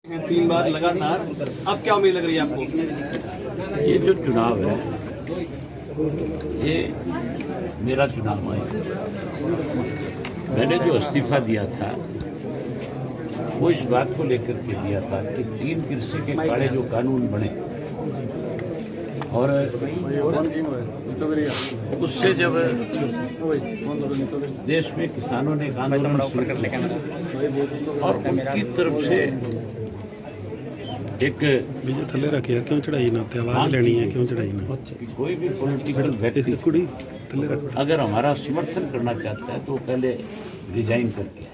3 बार लगातार, अब क्या उम्मीद लग रही है आपको? ये जो चुनाव है ये मेरा चुनाव है। मैंने जो इस्तीफा दिया था वो इस बात को लेकर के दिया था कि 3 कृषि के काले जो कानून बने और उससे जब देश में किसानों ने आंदोलन शुरू किया और उनकी तरफ से एक थले रख यार, क्यों चढ़ाई ना उत्ते आवाज लेनी है, क्यों चढ़ाई ना? कोई भी पॉलिटिकल व्यक्ति कुड़ी थले रख अगर हमारा समर्थन करना चाहता है तो पहले रिजाइन करके आए।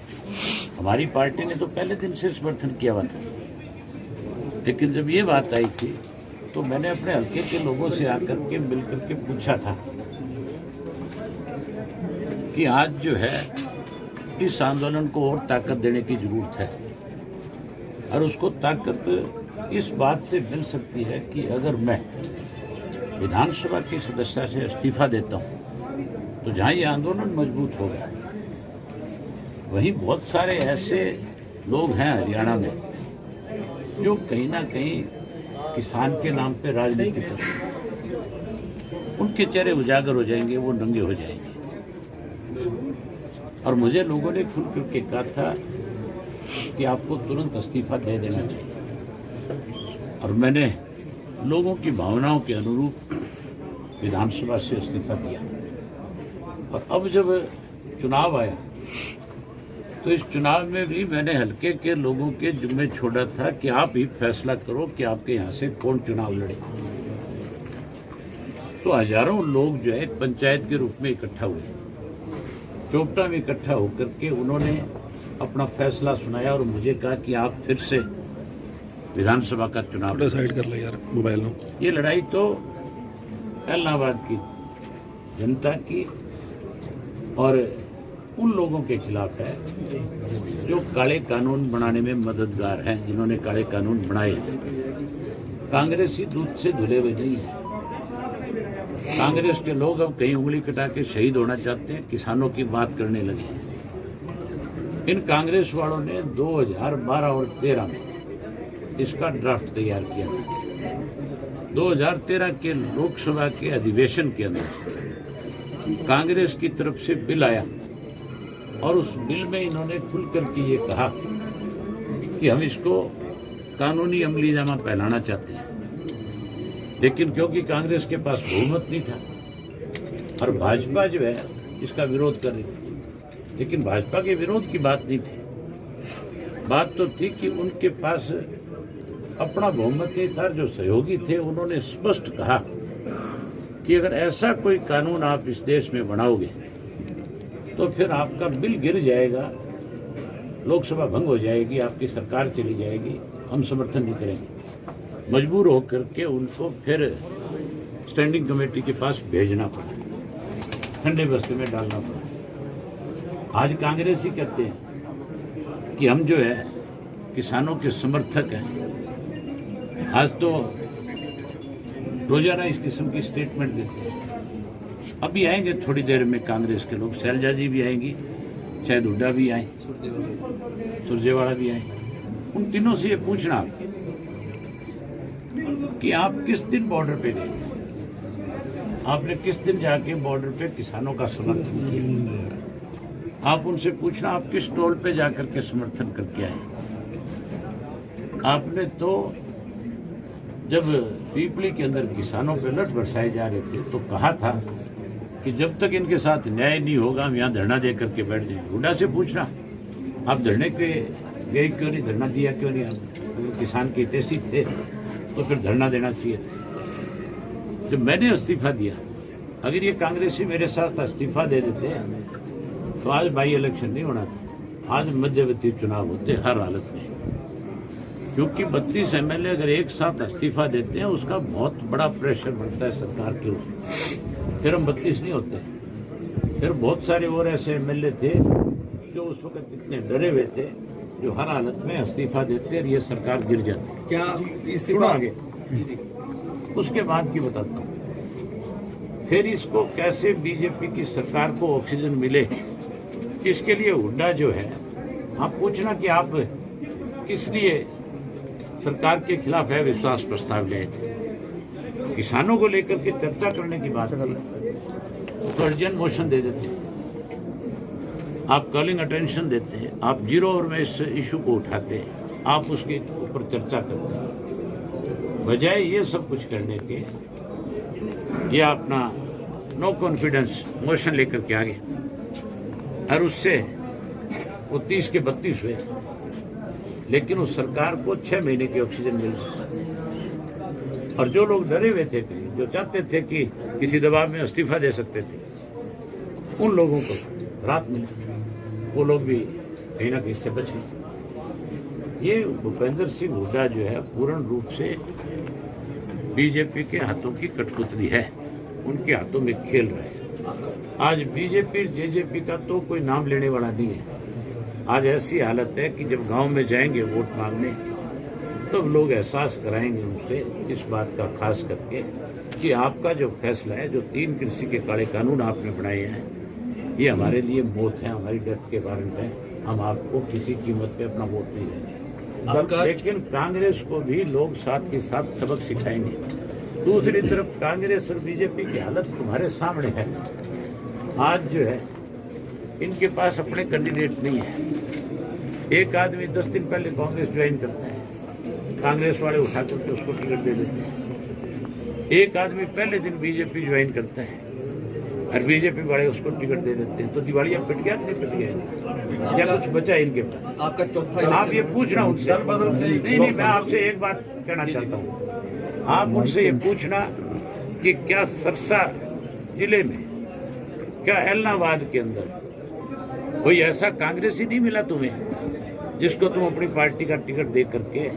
हमारी पार्टी ने तो पहले दिन से समर्थन किया हुआ था, लेकिन जब ये बात आई थी तो मैंने अपने हल्के के लोगों से आकर के मिलकर के पूछा था कि आज जो है इस आंदोलन को और ताकत देने की जरूरत है और उसको ताकत इस बात से मिल सकती है कि अगर मैं विधानसभा की सदस्यता से इस्तीफा देता हूं तो जहां ये आंदोलन मजबूत होगा वहीं बहुत सारे ऐसे लोग हैं हरियाणा में जो कहीं ना कहीं किसान के नाम पे राजनीति करते हैं। उनके चेहरे उजागर हो जाएंगे, वो नंगे हो जाएंगे। और मुझे लोगों ने खुल करके कहा था कि आपको तुरंत इस्तीफा दे देना चाहिए और मैंने लोगों की भावनाओं के अनुरूप विधानसभा से इस्तीफा दिया। और अब जब चुनाव आया तो इस चुनाव में भी मैंने हल्के के लोगों के जिम्मे छोड़ा था कि आप ही फैसला करो कि आपके यहाँ से कौन चुनाव लड़े। तो हजारों लोग जो है पंचायत के रूप में इकट्ठा हुए, चोपटा में इकट्ठा होकर के उन्होंने अपना फैसला सुनाया और मुझे कहा कि आप फिर से विधानसभा का चुनाव साइड कर ले यार मोबाइल नो। ये लड़ाई तो इलाहाबाद की जनता की और उन लोगों के खिलाफ है जो काले कानून बनाने में मददगार हैं, जिन्होंने काले कानून बनाए। कांग्रेसी दूध से धुले हुए नहीं है। कांग्रेस के लोग अब कहीं उंगली कटा के शहीद होना चाहते हैं, किसानों की बात करने लगे हैं। इन कांग्रेस वालों ने 2012 और 13 में इसका ड्राफ्ट तैयार किया था। 2013 के लोकसभा के अधिवेशन के अंदर कांग्रेस की तरफ से बिल आया और उस बिल में इन्होंने खुल करके ये कहा कि हम इसको कानूनी अमलीजामा पहनाना चाहते हैं, लेकिन क्योंकि कांग्रेस के पास बहुमत नहीं था और भाजपा जो है इसका विरोध कर रही थी, लेकिन भाजपा के विरोध की बात नहीं थी। बात तो थी कि उनके पास अपना बहुमत नहीं था। जो सहयोगी थे उन्होंने स्पष्ट कहा कि अगर ऐसा कोई कानून आप इस देश में बनाओगे तो फिर आपका बिल गिर जाएगा, लोकसभा भंग हो जाएगी, आपकी सरकार चली जाएगी, हम समर्थन नहीं करेंगे। मजबूर होकर के उनको फिर स्टैंडिंग कमेटी के पास भेजना पड़ा, ठंडे बस्ते में डालना पड़ा। आज कांग्रेस ही कहते हैं कि हम जो है किसानों के समर्थक हैं। आज तो रोजाना इस किस्म की स्टेटमेंट देते हैं। अभी आएंगे थोड़ी देर में कांग्रेस के लोग, शैलजा जी भी आएंगी, शायद हुड्डा भी आए, सुरजेवाला भी आए। उन तीनों से ये पूछना कि आप किस दिन बॉर्डर पे गए, आपने किस दिन जाके बॉर्डर पे किसानों का समर्थन किया। आप उनसे पूछना आप किस टोल पे जाकर के समर्थन करके आए। आपने तो जब पीपली के अंदर किसानों पे लठ बरसाए जा रहे थे तो कहा था कि जब तक इनके साथ न्याय नहीं होगा हम यहाँ धरना दे करके बैठ जाएंगे। हुड्डा से पूछना आप धरने पे गए क्यों नहीं, धरना दिया क्यों नहीं? आप किसान के हितैषी थे तो फिर धरना देना चाहिए। जब मैंने इस्तीफा दिया, अगर ये कांग्रेसी मेरे साथ इस्तीफा दे देते तो आज बाई इलेक्शन नहीं होना था, आज मध्यवर्ती चुनाव होते हर हालत में। क्योंकि 32 एमएलए अगर एक साथ इस्तीफा देते हैं उसका बहुत बड़ा प्रेशर बढ़ता है सरकार के ऊपर। फिर हम 32 नहीं होते, फिर बहुत सारे और ऐसे एमएलए थे जो उस वक्त इतने डरे हुए थे जो हर हालत में इस्तीफा देते और ये सरकार गिर जाती। क्या इस्तीफा आगे? उसके बाद की बताता हूँ। फिर इसको कैसे बीजेपी की सरकार को ऑक्सीजन मिले, इसके लिए हुड्डा जो है, आप पूछना कि आप किस लिए सरकार के खिलाफ है विश्वास प्रस्ताव गए थे, किसानों को लेकर के चर्चा करने की बात थी तो अर्जेंट मोशन दे देते हैं, आप कॉलिंग अटेंशन देते हैं, आप 0 ओवर में इस इशू को उठाते हैं, आप उसके ऊपर चर्चा करते हैं। बजाय ये सब कुछ करने के ये अपना नो कॉन्फिडेंस मोशन लेकर के आगे और उससे वो 30 के 32 हुए, लेकिन उस सरकार को 6 महीने की ऑक्सीजन मिल गई। और जो लोग डरे हुए थे, जो चाहते थे कि किसी दबाव में इस्तीफा दे सकते थे, उन लोगों को राहत मिली, वो लोग भी कहीं ना कहीं से बचे। ये भूपेंद्र सिंह हुड्डा जो है पूर्ण रूप से बीजेपी के हाथों की कठपुतली है, उनके हाथों में खेल रहे हैं। आज बीजेपी जेजेपी का तो कोई नाम लेने वाला नहीं है। आज ऐसी हालत है कि जब गांव में जाएंगे वोट मांगने तो लोग एहसास कराएंगे उनसे इस बात का, खास करके कि आपका जो फैसला है, जो 3 कृषि के काले कानून आपने बनाए हैं, ये हमारे लिए मौत है, हमारी डेथ के वारंट है। हम आपको किसी कीमत पे अपना वोट नहीं देंगे। लेकिन कांग्रेस को भी लोग साथ के साथ सबक सिखाएंगे। दूसरी तरफ कांग्रेस और बीजेपी की हालत तुम्हारे सामने है। आज जो है इनके पास अपने कैंडिडेट नहीं है। एक आदमी 10 दिन पहले कांग्रेस ज्वाइन करता है, कांग्रेस वाले उठा करके उसको टिकट दे देते हैं। एक आदमी पहले दिन बीजेपी ज्वाइन करता है और बीजेपी वाले उसको टिकट दे देते हैं। तो दिवालिया पिट गया नहीं पिट गया, या कुछ बचा इनके पास? आपका चौथा आप ये पूछना उनसे। नहीं, मैं आपसे एक बात कहना चाहता हूँ, आप उनसे ये पूछना कि क्या सरसा जिले में, क्या एलनाबाद के अंदर कोई ऐसा कांग्रेस ही नहीं मिला तुम्हें जिसको तुम अपनी पार्टी का टिकट दे करके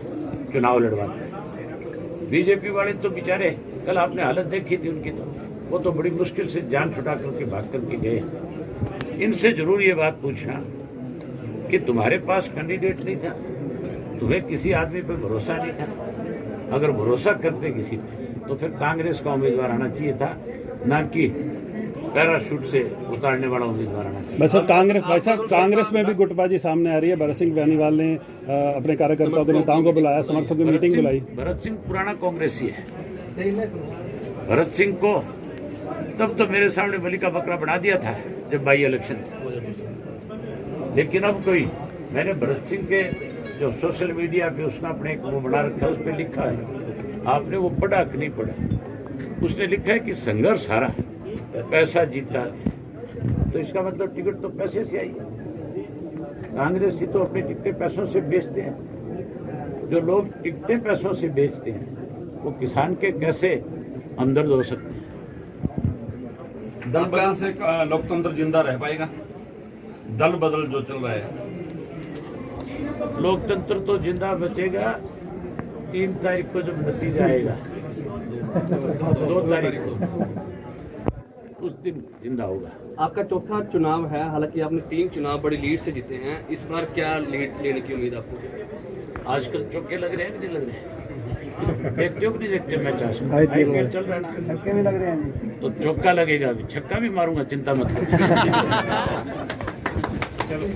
चुनाव लड़वाते? बीजेपी वाले तो बेचारे, कल आपने हालत देखी थी उनकी, तो वो तो बड़ी मुश्किल से जान छुटा करके भाग करके गए। इनसे जरूर ये बात पूछना कि तुम्हारे पास कैंडिडेट नहीं था, तुम्हें किसी आदमी पर भरोसा नहीं था। अगर भरोसा करते किसी पे तो फिर कांग्रेस का उम्मीदवार आना चाहिए था, ना कि पैराशूट से उतारने वाला उम्मीदवार आना चाहिए। बस कांग्रेस में भी गुटबाजी सामने आ रही है। भरत सिंह बेनीवाल ने अपने कार्यकर्ताओं को, नेताओं को बुलाया, समर्थकों की मीटिंग बुलाई। भरत सिंह पुराना कांग्रेसी है। भरत सिंह को तब तो मेरे सामने बलि का बकरा बना दिया था जब बाई इलेक्शन था, लेकिन अब कोई, मैंने भरत सिंह के जो सोशल मीडिया पे उसने अपने एक वो बना रखा है, उस पर लिखा है, आपने वो पढ़ा कि नहीं पढ़ा? उसने लिखा है कि संघर्ष हारा, पैसा जीता। तो इसका मतलब टिकट तो पैसे से आई। कांग्रेस ही तो अपनी टिकटें पैसों से बेचते हैं। जो लोग टिकटें पैसों से बेचते हैं वो किसान के कैसे हमदर्द हो सकते हैं? दल बदल से लोकतंत्र जिंदा रह पाएगा? दल बदल जो चल रहा है, लोकतंत्र तो जिंदा बचेगा 3 तारीख को जब नतीजा आएगा, 2 तारीख को, उस दिन जिंदा होगा। आपका चौथा चुनाव है, हालांकि आपने 3 चुनाव बड़ी लीड से जीते हैं, इस बार क्या लीड लेने की उम्मीद आपको? आजकल चौके लग रहे हैं कि नहीं लग रहे हैं? देखते हो कि नहीं देखते मैच? आईपीएल चल रहा है ना, छक्के भी लग रहे हैं तो चौका लगेगा, अभी छक्का भी मारूंगा, चिंता मत करो। चलो।